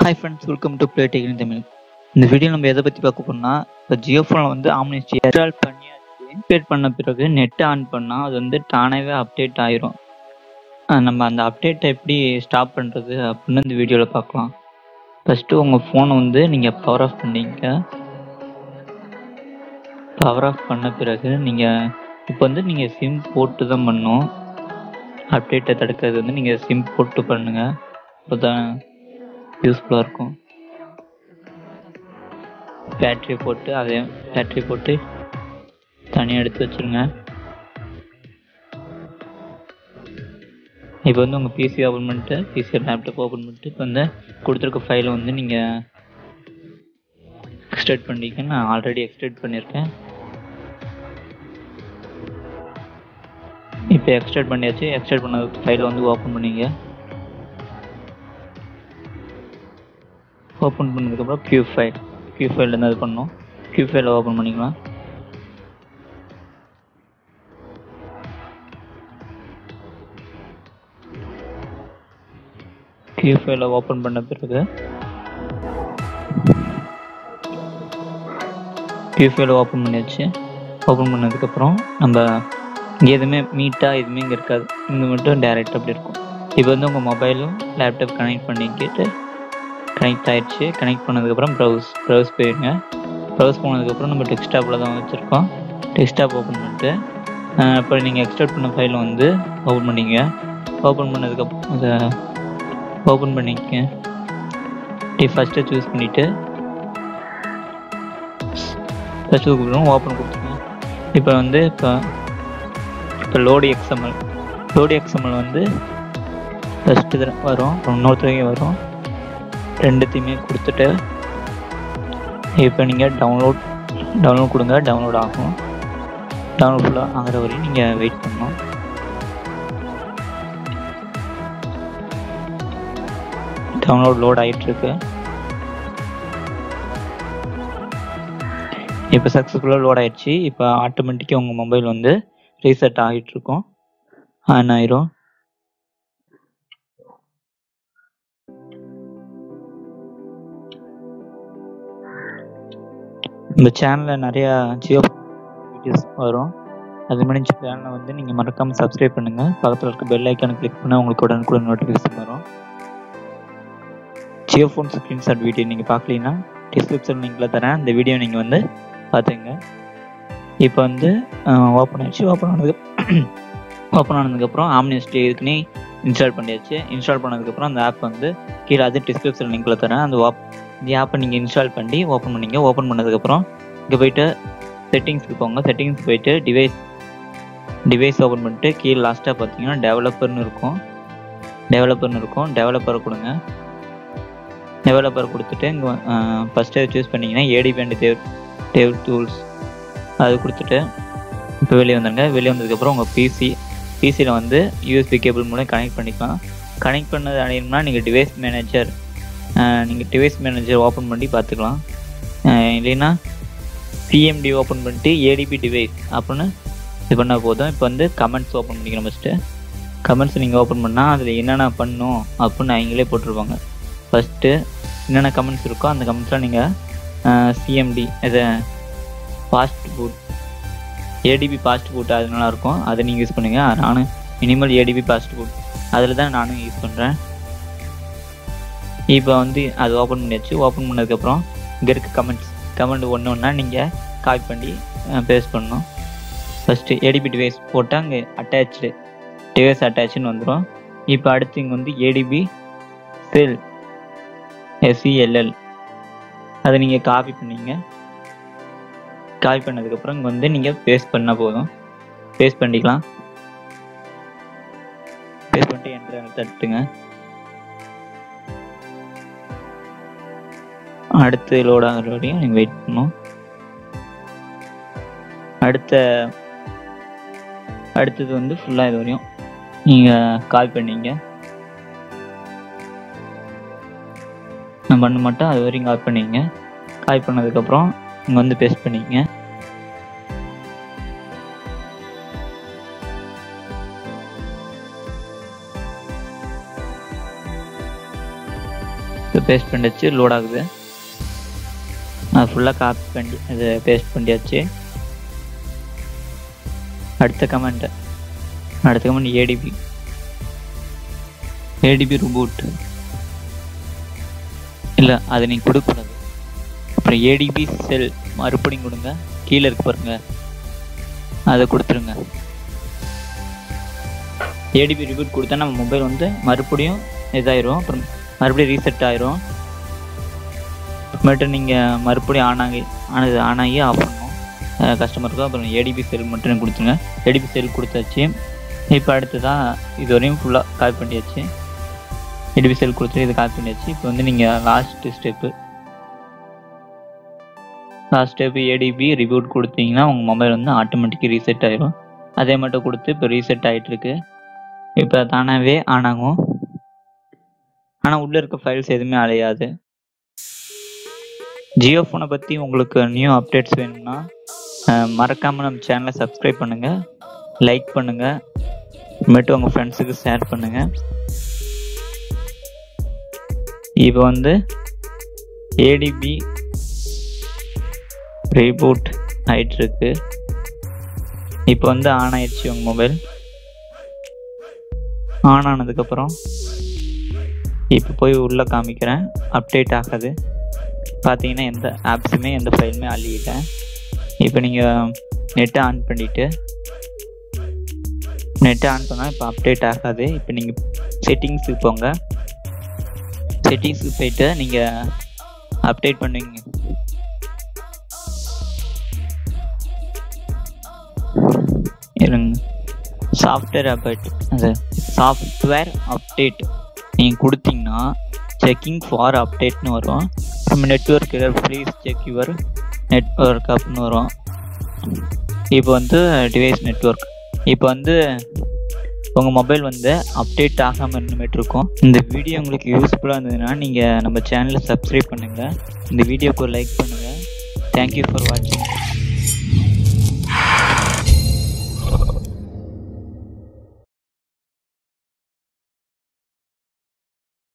Hi friends, welcome to Play Tech in Tamil. இந்த video நம்ம எதை பற்றி பார்க்க போறோம்னா, இப்போ ஜியோ ஃபோனில் வந்து ஆம்னிஸ்ட் இன்ஸ்டால் பண்ணியாச்சு. அப்டேட் பண்ண பிறகு நெட் ஆன் பண்ணால் அது வந்து தானாகவே அப்டேட் ஆயிரும். நம்ம அந்த அப்டேட்டை எப்படி ஸ்டாப் பண்ணுறது அப்படின்னு இந்த வீடியோவில் பார்க்கலாம். ஃபஸ்ட்டு உங்கள் ஃபோனை வந்து நீங்கள் பவர் ஆஃப் பண்ணிங்க. பவர் ஆஃப் பண்ண பிறகு நீங்கள் இப்போ வந்து நீங்கள் சிம் போட்டு தான் பண்ணணும். அப்டேட்டை தடுக்கிறது வந்து நீங்கள் சிம் போட்டு பண்ணுங்கள், அப்போ தான் யூஸ்ஃபுல்லாக இருக்கும். பேட்டரி போட்டு தனியாக எடுத்து வச்சுருங்க. இப்போ வந்து உங்கள் பிசி ஓப்பன் பண்ணிட்டு, பிசி லேப்டாப் ஓப்பன் பண்ணிட்டு, இப்போ வந்து கொடுத்துருக்க ஃபைலை வந்து நீங்கள் எக்ஸ்ட்ராக்ட் பண்ணிக்க. நான் ஆல்ரெடி எக்ஸ்ட்ராக்ட் பண்ணியிருக்கேன். இப்போ எக்ஸ்ட்ராக்ட் பண்ணியாச்சு. எக்ஸ்ட்ராக்ட் பண்ண ஃபைலை வந்து ஓப்பன் பண்ணிங்க. ஓப்பன் பண்ணதுக்கப்புறம் கியூ ஃபைல்லேருந்து அது பண்ணணும். கியூ ஃபைலை ஓப்பன் பண்ணிக்கலாம். கியூ ஃபைலை ஓப்பன் பண்ண பிறகு கியூ ஃபைலை ஓப்பன் பண்ணியாச்சு. ஓப்பன் பண்ணதுக்கப்புறம் நம்ம இங்கே எதுவுமே எதுவுமே இங்கே இருக்காது. இங்கே மட்டும் டேரெக்டாக அப்படி இருக்கும். இப்போ வந்து உங்கள் மொபைலும் லேப்டாப் கனெக்ட் பண்ணிக்கிட்டு கனெக்ட் ஆகிடுச்சு. கனெக்ட் பண்ணதுக்கப்புறம் ப்ரௌஸ் போயிருங்க. ப்ரௌஸ் போனதுக்கப்புறம் நம்ம டெஸ்க்டாப்பில் தான் வச்சுருக்கோம். டெஸ்க்டாப் ஓப்பன் பண்ணிட்டு இப்போ நீங்கள் எக்ஸ்ட்ராக்ட் பண்ண ஃபைலை வந்து ஓப்பன் பண்ணிங்க. ஓப்பன் பண்ணதுக்கப்புறம் அதை ஓப்பன் பண்ணிக்க. ஃபஸ்ட்டு சூஸ் பண்ணிவிட்டு ஃபஸ்ட்டு ஓப்பன் கொடுத்துருங்க. இப்போ வந்து இப்போ லோடு எக்ஸ்எம்எல் வந்து ஃபஸ்ட்டு வரும், இன்னொருத்தரையும் வரும். ரெண்டுத்தையுமே கொடுத்துட்டு இப்போ நீங்கள் டவுன்லோட் கொடுங்க. டவுன்லோட் ஆகும். டவுன்லோட் ஃபுல்லாக ஆகிற வரையும் நீங்கள் வெயிட் பண்ணணும். டவுன்லோட் லோட் ஆகிட்டுருக்கு. இப்போ சக்ஸஸ்ஃபுல்லாக லோட் ஆகிடுச்சு. இப்போ ஆட்டோமேட்டிக்காக உங்கள் மொபைல் வந்து ரீசெட் ஆகிட்டுருக்கும், ஆன் ஆயிரும். இந்த சேனலில் நிறையா ஜியோ வீடியோஸ் வரும். அது மாதிரி சேனலை வந்து நீங்கள் மறக்காமல் சப்ஸ்கிரைப் பண்ணுங்கள். பக்கத்தில் இருக்க பெல் ஐக்கானை கிளிக் பண்ணால் உங்களுக்கு உடனுக்குடன் நோட்டிஃபிகேஷன் வரும். ஜியோ ஃபோன் ஸ்க்ரீன்ஷாட் வீடியோ நீங்கள் பார்க்கலீங்கன்னா டிஸ்கிரிப்ஷன் லிங்கில் தரேன், அந்த வீடியோ நீங்கள் வந்து பார்த்துங்க. இப்போ வந்து ஓப்பன் ஆகிடுச்சு. ஓப்பன் ஆனதுக்கப்புறம் ஆம்னிஸ்ட் இதுக்குன்னே இன்ஸ்டால் பண்ணியாச்சு. இன்ஸ்டால் பண்ணதுக்கப்புறம் அந்த ஆப் வந்து கீழே அது டிஸ்கிரிப்ஷன் லிங்கில் தரேன். அந்த ஆப்பை நீங்கள் இன்ஸ்டால் பண்ணி ஓப்பன் பண்ணிங்க. ஓப்பன் பண்ணதுக்கப்புறம் இங்கே போய்ட்டு செட்டிங்ஸ்க்கு போங்க. செட்டிங்ஸ் போய்ட்டு டிவைஸ் ஓப்பன் பண்ணிட்டு கீழே லாஸ்ட்டாக பார்த்தீங்கன்னா டெவலப்பர்னு இருக்கும். டெவலப்பரை கொடுங்க. டெவலப்பர் கொடுத்துட்டு இங்கே ஃபஸ்ட்டு சூஸ் பண்ணிங்கன்னா ஏடிபி அண்ட் தேவ் டூல்ஸ் அது கொடுத்துட்டு இப்போ வெளியே வந்துடுங்க. வெளியே வந்ததுக்கப்புறம் உங்கள் பிசியில் வந்து யூஎஸ்பி கேபிள் மூலம் கனெக்ட் பண்ணிக்கலாம். கனெக்ட் பண்ணது அடையணும்னா நீங்கள் டிவைஸ் மேனேஜர் ஓப்பன் பண்ணி பார்த்துக்கலாம். இல்லைன்னா சிஎம்டி ஓப்பன் பண்ணிட்டு ஏடிபி டிவைஸ் அப்படின்னு இது பண்ணால் போதும். இப்போ வந்து கமெண்ட்ஸ் ஓப்பன் பண்ணிக்கிறோம். ஃபஸ்ட்டு கமெண்ட்ஸ் நீங்கள் ஓப்பன் பண்ணால் அதில் என்னென்ன பண்ணணும் அப்படின்னு அவங்களே போட்டிருப்பாங்க. ஃபஸ்ட்டு என்னென்ன கமெண்ட்ஸ் இருக்கோ அந்த கமெண்ட்ஸ்லாம் நீங்கள் சிஎம்டி இதை fast food ATP fast food அது நல்லாயிருக்கும், அதை நீங்கள் யூஸ் பண்ணுங்கள். நானும் மினிமல் ஏடிபி ஃபாஸ்ட் ஃபுட் அதில் தான் நானும் யூஸ் பண்ணுறேன். இப்போ வந்து அது ஓப்பன் பண்ணியாச்சு. ஓப்பன் பண்ணதுக்கப்புறம் இங்கே இருக்க கமெண்ட் ஒன்றா நீங்கள் காப்பி பண்ணி பேஸ்ட் பண்ணணும். ஃபஸ்ட்டு ஏடிபி டிவைஸ் போட்டால் அங்கே டிவைஸ் அட்டாச்சுன்னு வந்துடும். இப்போ அடுத்து இங்கே வந்து ஏடிபி செல் SELL அதை நீங்கள் காப்பி பண்ணிங்க. காப்பி பண்ணதுக்கப்புறம் இங்கே வந்து நீங்கள் பேஸ்ட் பண்ணால் போதும். பேஸ்ட் பண்ணிக்கலாம். பேஸ்ட் பண்ணிட்டு என்டர் தட்டுங்க. அடுத்து லோட் ஆகிற வரையும் நீங்கள் வெயிட் பண்ணணும். அடுத்தது வந்து ஃபுல்லாக இது வரையும் நீங்கள் காப்பி பண்ணிங்க. நான் பண்ண மாட்டேன், அது வரையும் காப்பி பண்ணிங்க. காப்பி பண்ணதுக்கப்புறம் இங்கே வந்து பேஸ்ட் பண்ணிங்க. இப்போ பேஸ்ட் பண்ணியாச்சு, லோட் ஆகுது. அது ஃபுல்லாக காப்பி பண்ணி அதை பேஸ்ட் பண்ணியாச்சு. அடுத்த கமெண்ட் ஏடிபி ரிபூட் இல்லை, அதை நீங்கள் கொடுக்கக்கூடாது. அப்புறம் ஏடிபி செல் மறுபடியும் கொடுங்க, கீழே இருக்கு பாருங்க, அதை கொடுத்துருங்க. ஏடிபி ரிபூட் கொடுத்தா நம்ம மொபைல் வந்து மறுபடியும் இதாயிரும், அப்புறம் மறுபடியும் ரீசெட் ஆயிரும். அப்புறமேட்டு நீங்கள் மறுபடியும் ஆன் ஆகி ஆஃப் பண்ணணும் கஸ்டமருக்கு. அப்புறம் ஏடிபி செல் மட்டும் கொடுத்துருங்க. ஏடிபி செல் கொடுத்தாச்சு. இப்போ அடுத்ததான் இது வரையும் ஃபுல்லாக காப்பி பண்ணியாச்சு. ஏடிபி செல் கொடுத்துட்டு இது காப்பி பண்ணியாச்சு. இப்போ வந்து நீங்கள் லாஸ்ட் ஸ்டெப்பு ஏடிபி ரிபூட் கொடுத்தீங்கன்னா உங்கள் மொபைல் வந்து ஆட்டோமேட்டிக்காக ரீசெட் ஆயிரும். அதே மட்டும் கொடுத்து இப்போ ரீசெட் ஆகிட்டு இருக்கு. இப்போ தானாகவே ஆன் ஆகும், ஆனால் உள்ளே இருக்க ஃபைல்ஸ் எதுவுமே அலையாது. ஜியோ ஃபோனை பற்றி உங்களுக்கு நியூ அப்டேட்ஸ் வேணும்னா மறக்காமல் நம்ம சேனலை சப்ஸ்கிரைப் பண்ணுங்கள், லைக் பண்ணுங்கள், அப்புறமேட்டு உங்கள் ஃப்ரெண்ட்ஸுக்கு ஷேர் பண்ணுங்கள். இப்போ வந்து ஏடிபி ரீபூட் ஆகிட்டு இருக்கு. இப்போ வந்து ஆன் ஆயிடுச்சு உங்கள் மொபைல். ஆன் ஆனதுக்கப்புறம் இப்போ போய் உள்ளே காமிக்கிறேன், அப்டேட் ஆகாது. பார்த்தீங்கன்னா எந்த ஆப்ஸுமே எந்த ஃபைலுமே அள்ளிக்கிட்டேன். இப்போ நீங்கள் நெட்டை ஆன் பண்ணால் இப்போ அப்டேட் ஆகாது. இப்போ நீங்கள் செட்டிங்ஸுக்கு போங்க. செட்டிங்ஸுக்கு போயிட்டு நீங்கள் அப்டேட் பண்ணுவீங்க. சாஃப்ட்வேர் அப்டேட் நீங்கள் கொடுத்தீங்கன்னா செக்கிங் ஃபார் அப்டேட்னு வரும். நம்ம network please check your network அப்படின்னு வரும். இப்போ வந்து டிவைஸ் நெட்வொர்க். இப்போ வந்து உங்கள் மொபைல் வந்து அப்டேட் ஆகாமல் இனிமேட்டு இருக்கும். இந்த வீடியோ உங்களுக்கு யூஸ்ஃபுல்லாக இருந்ததுன்னா நீங்கள் நம்ம சேனலை சப்ஸ்கிரைப் பண்ணுங்கள், இந்த வீடியோக்கு ஒரு லைக் பண்ணுங்கள். தேங்க்யூ ஃபார் வாட்சிங்.